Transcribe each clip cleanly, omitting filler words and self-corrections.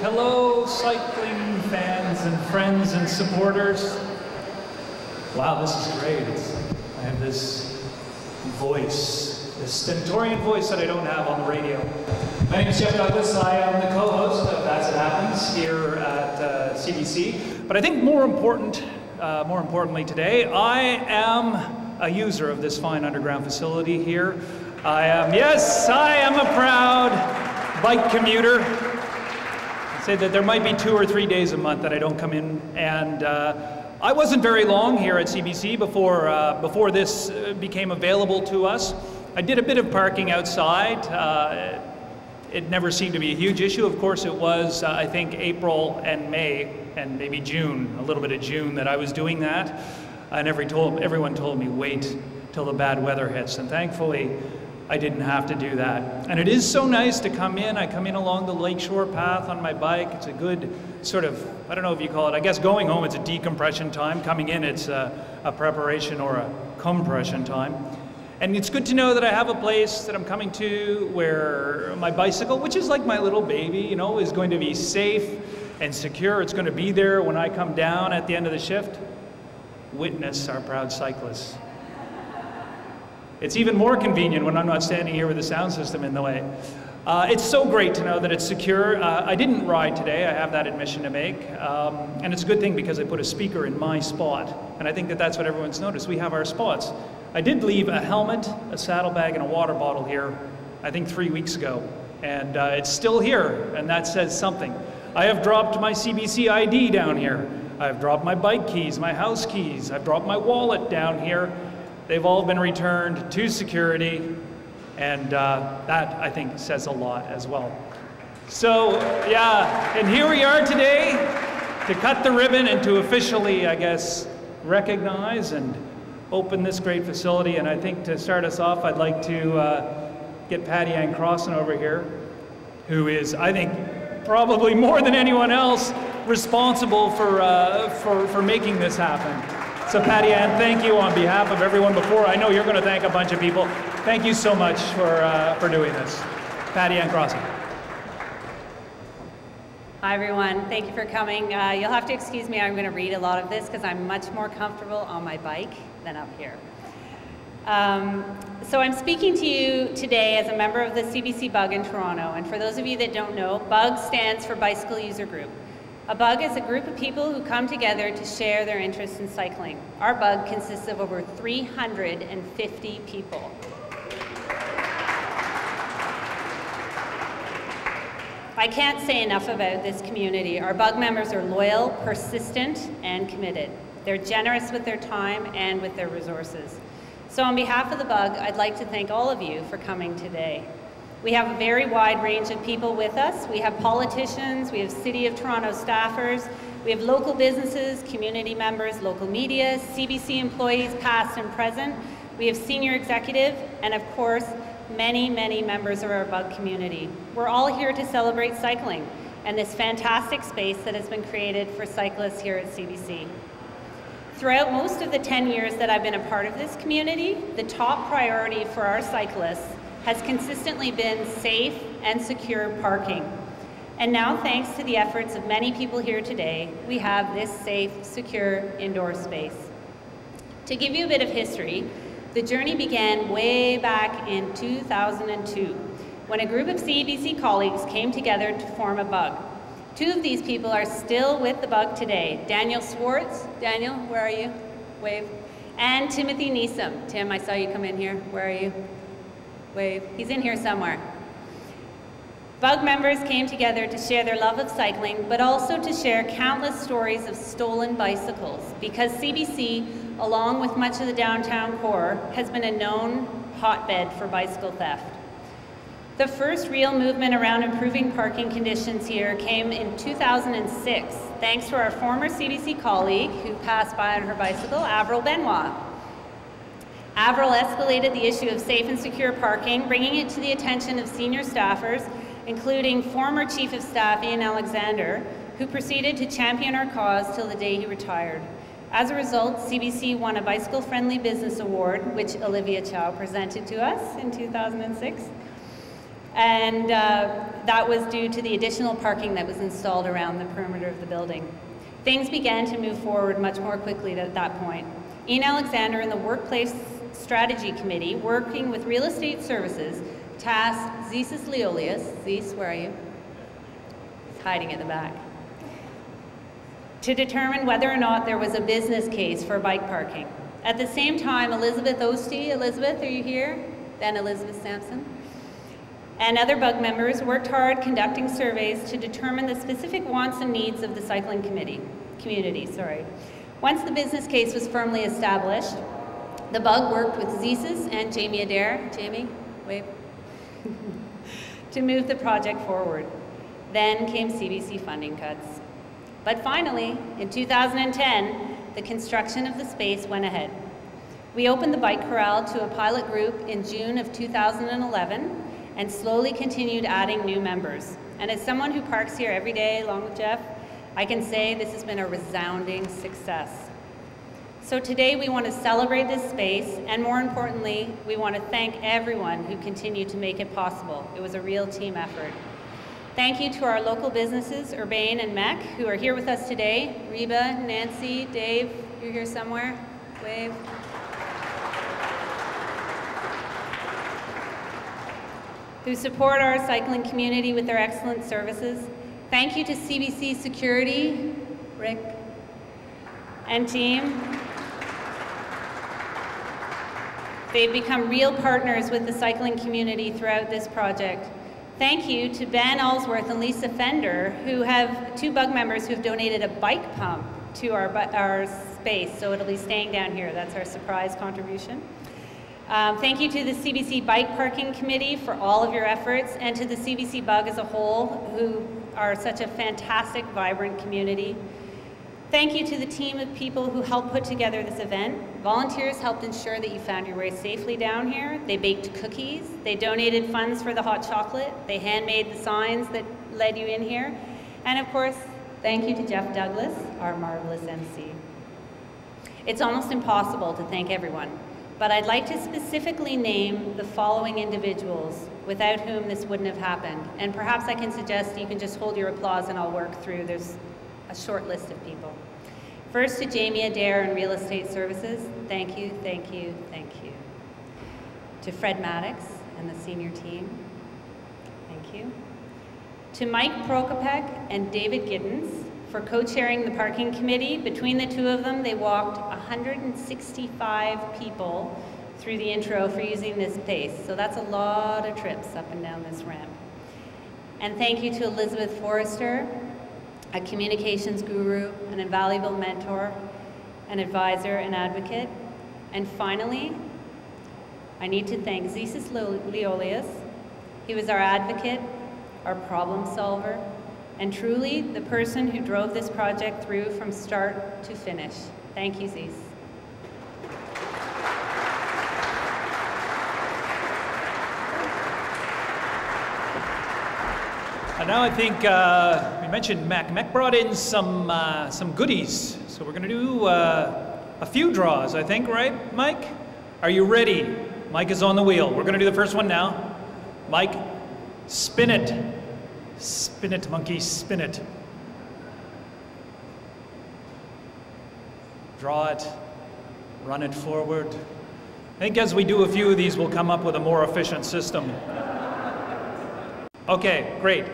Hello, cycling fans and friends and supporters. Wow, this is great. I have this voice, this stentorian voice that I don't have on the radio. My name is Jeff Douglas. I am the co-host of That's It Happens here at CBC. But I think more importantly today, I am a user of this fine underground facility here. I am a proud bike commuter. I'd say that there might be 2 or 3 days a month that I don't come in, and I wasn't very long here at CBC before this became available to us. I did a bit of parking outside. It never seemed to be a huge issue. Of course, it was, I think, April and May, and maybe June, a little bit of June, that I was doing that. And everyone told me, wait till the bad weather hits. And thankfully, I didn't have to do that. And it is so nice to come in. I come in along the lakeshore path on my bike. It's a good sort of, I don't know if you call it, I guess going home it's a decompression time. Coming in it's a preparation or a compression time. And it's good to know that I have a place that I'm coming to where my bicycle, which is like my little baby, you know, is going to be safe and secure. It's going to be there when I come down at the end of the shift. Witness our proud cyclists. It's even more convenient when I'm not standing here with the sound system in the way. It's so great to know that it's secure. I didn't ride today, I have that admission to make. And it's a good thing because I put a speaker in my spot. And I think that that's what everyone's noticed. We have our spots. I did leave a helmet, a saddlebag, and a water bottle here, I think 3 weeks ago. And it's still here, and that says something. I have dropped my CBC ID down here. I've dropped my bike keys, my house keys. I've dropped my wallet down here. They've all been returned to security, and that, I think, says a lot as well. So, yeah, and here we are today to cut the ribbon and to officially, I guess, recognize and open this great facility. And I think to start us off, I'd like to get Patty Ann Crossan over here, who is, I think, probably more than anyone else responsible for making this happen. So Patty Ann, thank you on behalf of everyone before. I know you're going to thank a bunch of people. Thank you so much for doing this. Patty Ann Crossan. Hi everyone, thank you for coming. You'll have to excuse me, I'm going to read a lot of this because I'm much more comfortable on my bike than up here. So I'm speaking to you today as a member of the CBC BUG in Toronto. And for those of you that don't know, BUG stands for Bicycle User Group. A BUG is a group of people who come together to share their interest in cycling. Our BUG consists of over 350 people. I can't say enough about this community. Our BUG members are loyal, persistent, and committed. They're generous with their time and with their resources. So on behalf of the BUG, I'd like to thank all of you for coming today. We have a very wide range of people with us. We have politicians, we have City of Toronto staffers, we have local businesses, community members, local media, CBC employees past and present. We have senior executive, and of course, many, many members of our BUG community. We're all here to celebrate cycling and this fantastic space that has been created for cyclists here at CBC. Throughout most of the 10 years that I've been a part of this community, the top priority for our cyclists has consistently been safe and secure parking. And now, thanks to the efforts of many people here today, we have this safe, secure indoor space. To give you a bit of history, the journey began way back in 2002, when a group of CBC colleagues came together to form a BUG. Two of these people are still with the BUG today. Daniel Swartz. Daniel, where are you? Wave. And Timothy Neeson. Tim, I saw you come in here. Where are you? Wave. He's in here somewhere. BUG members came together to share their love of cycling, but also to share countless stories of stolen bicycles, because CBC, along with much of the downtown core, has been a known hotbed for bicycle theft. The first real movement around improving parking conditions here came in 2006, thanks to our former CBC colleague who passed by on her bicycle, Avril Benoit. Avril escalated the issue of safe and secure parking, bringing it to the attention of senior staffers, including former Chief of Staff Ian Alexander, who proceeded to champion our cause till the day he retired. As a result, CBC won a Bicycle Friendly Business Award, which Olivia Chow presented to us in 2006. And that was due to the additional parking that was installed around the perimeter of the building. Things began to move forward much more quickly at that point. Ian Alexander and the Workplace Strategy Committee, working with Real Estate Services, tasked Zeus Leolius, Zeus, where are you? He's hiding in the back, to determine whether or not there was a business case for bike parking. At the same time, Elizabeth Ostie, Elizabeth, are you here? Then Elizabeth Sampson, and other BUG members worked hard conducting surveys to determine the specific wants and needs of the cycling community. Once the business case was firmly established, the BUG worked with Zeus and Jamie Adair, Jamie, wave, to move the project forward. Then came CBC funding cuts. But finally, in 2010, the construction of the space went ahead. We opened the bike corral to a pilot group in June of 2011 and slowly continued adding new members. And as someone who parks here every day along with Jeff, I can say this has been a resounding success. So today we want to celebrate this space, and more importantly, we want to thank everyone who continued to make it possible. It was a real team effort. Thank you to our local businesses, Urbane and Mech, who are here with us today. Reba, Nancy, Dave, you're here somewhere? Wave. Who support our cycling community with their excellent services. Thank you to CBC Security, Rick and team. They've become real partners with the cycling community throughout this project. Thank you to Ben Allsworth and Lisa Fender, who have two BUG members who've donated a bike pump to our space, so it'll be staying down here. That's our surprise contribution. Thank you to the CBC Bike Parking Committee for all of your efforts, and to the CBC BUG as a whole, who are such a fantastic, vibrant community. Thank you to the team of people who helped put together this event. Volunteers helped ensure that you found your way safely down here. They baked cookies. They donated funds for the hot chocolate. They handmade the signs that led you in here. And of course, thank you to Jeff Douglas, our marvelous MC. It's almost impossible to thank everyone, but I'd like to specifically name the following individuals without whom this wouldn't have happened. And perhaps I can suggest you can just hold your applause and I'll work through. There's a short list of people. First, to Jamie Adair and Real Estate Services, thank you, thank you, thank you. To Fred Maddox and the senior team, thank you. To Mike Prokopek and David Giddens for co-chairing the parking committee. Between the two of them, they walked 165 people through the intro for using this space. So that's a lot of trips up and down this ramp. And thank you to Elizabeth Forrester, a communications guru, an invaluable mentor, an advisor, and advocate. And finally, I need to thank Zeus Leolius. He was our advocate, our problem solver, and truly the person who drove this project through from start to finish. Thank you, Zeus. And now I think we mentioned Mac. Mac brought in some goodies. So we're going to do a few draws, I think, right, Mike? Are you ready? Mike is on the wheel. We're going to do the first one now. Mike, spin it. Spin it, monkey, spin it. Draw it. Run it forward. I think as we do a few of these, we'll come up with a more efficient system. Okay, great.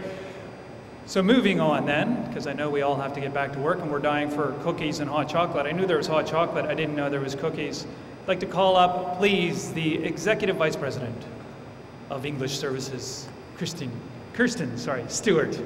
So moving on then, because I know we all have to get back to work and we're dying for cookies and hot chocolate. I knew there was hot chocolate, I didn't know there was cookies. I'd like to call up, please, the Executive Vice President of English Services, Kirsten Stewart.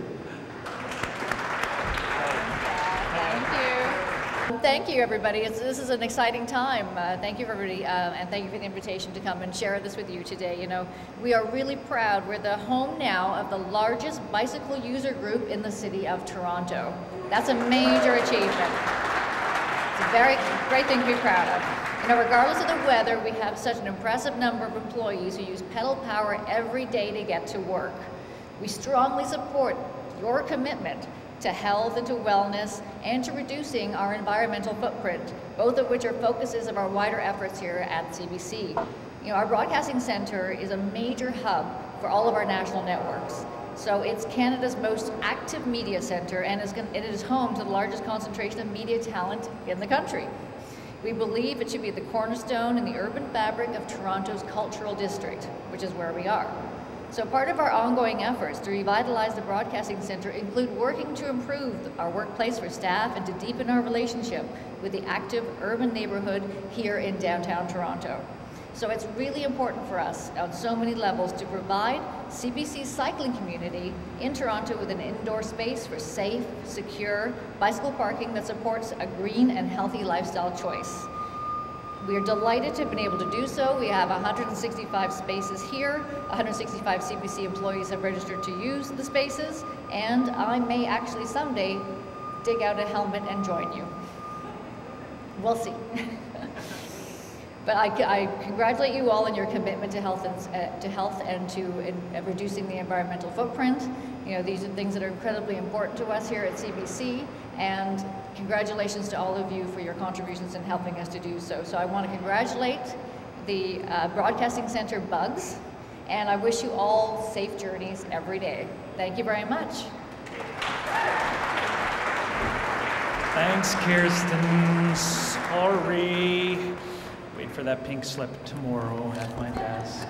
Thank you, everybody. This is an exciting time. Thank you, everybody, and thank you for the invitation to come and share this with you today. You know, we are really proud. We're the home now of the largest bicycle user group in the city of Toronto. That's a major achievement. It's a very great thing to be proud of. You know, regardless of the weather, we have such an impressive number of employees who use pedal power every day to get to work. We strongly support your commitment to health and to wellness, and to reducing our environmental footprint, both of which are focuses of our wider efforts here at CBC. Our broadcasting center is a major hub for all of our national networks. So it's Canada's most active media center, and it is home to the largest concentration of media talent in the country. We believe it should be the cornerstone in the urban fabric of Toronto's cultural district, which is where we are. So part of our ongoing efforts to revitalize the broadcasting center include working to improve our workplace for staff and to deepen our relationship with the active urban neighborhood here in downtown Toronto. So it's really important for us on so many levels to provide CBC's cycling community in Toronto with an indoor space for safe, secure bicycle parking that supports a green and healthy lifestyle choice. We are delighted to have been able to do so. We have 165 spaces here. 165 CBC employees have registered to use the spaces, and I may actually someday dig out a helmet and join you. We'll see. But I congratulate you all on your commitment to health and to reducing the environmental footprint. These are things that are incredibly important to us here at CBC, and congratulations to all of you for your contributions in helping us to do so. So I want to congratulate the Broadcasting Center Bugs, and I wish you all safe journeys every day. Thank you very much. Thanks, Kirsten. Sorry. Wait for that pink slip tomorrow at my desk.